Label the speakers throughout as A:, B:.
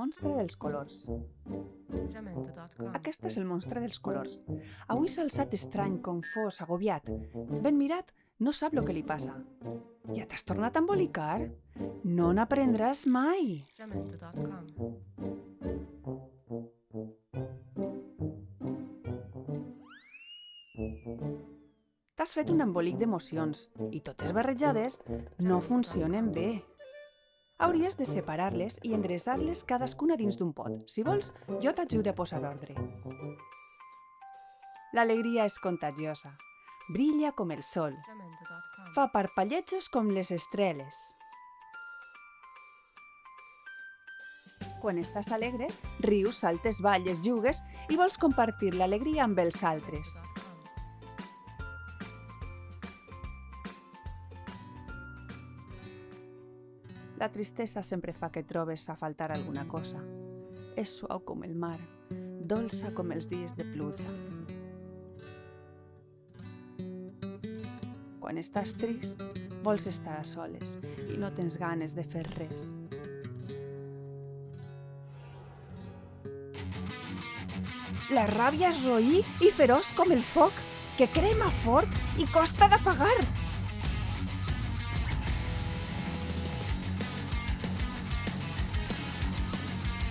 A: monstre dels colors.
B: Jamendo.com.
A: Aquest és el monstre dels colors. Avui s'ha alçat estrany, confós, agobiat. Ben mirat, no sap el que li passa. Ja t'has tornat a embolicar? No n'aprendràs mai.
B: Jamendo.com.
A: T'has fet un embolic d'emocions i totes barrejades no funcionen bé. Hauries de separar-les i endreçar-les cadascuna dins d'un pot. Si vols, jo t'ajudo a posar ordre. L'alegria és contagiosa. Brilla com el sol.
B: Jamendo.com.
A: Fa parpalletjos com les estrelles. Quan estàs alegre, rius, saltes, balles, jugues i vols compartir l'alegria amb els altres. La tristesa sempre fa que trobes a faltar alguna cosa. És suau com el mar, dolça com els dies de pluja. Quan estàs trist, vols estar a soles i no tens ganes de fer res. La ràbia és roí i feroç com el foc, que crema fort i costa d'apagar.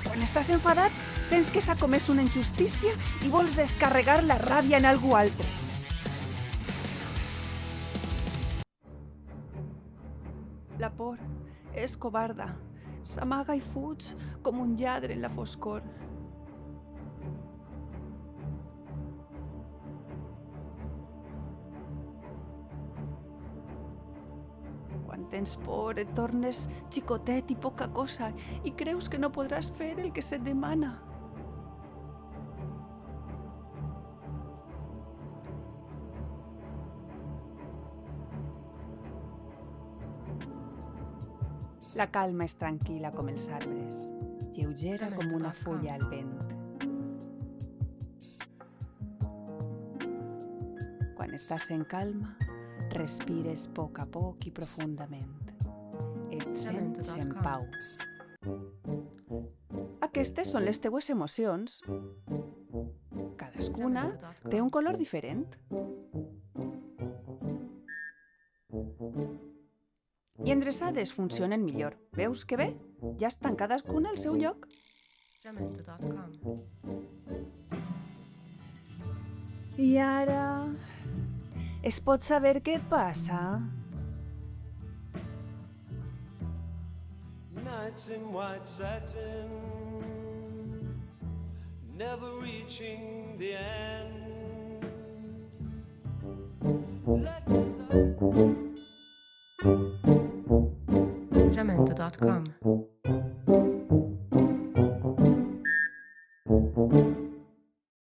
A: Quan estàs enfadat, sents que s'ha comès una injustícia i vols descarregar la ràbia en algú altre. La por és covarda. S'amaga i fuig com un lladre en la foscor. Quan tens por et tornes xicotet i poca cosa i creus que no podràs fer el que se't demana. La calma és tranquil·la com els arbres, lleugera com una fulla al vent. Quan estàs en calma, respires a poc i profundament. Et sents en pau. Aquestes són les teues emocions. Cadascuna té un color diferent. I endreçades funcionen millor. Veus que bé? Ja estan cadascuna al seu lloc.
B: Jamendo.com.
A: I ara... es pot saber què et passa?
C: Nights in white satin, never reaching the end. Letters
B: Jamendo.com.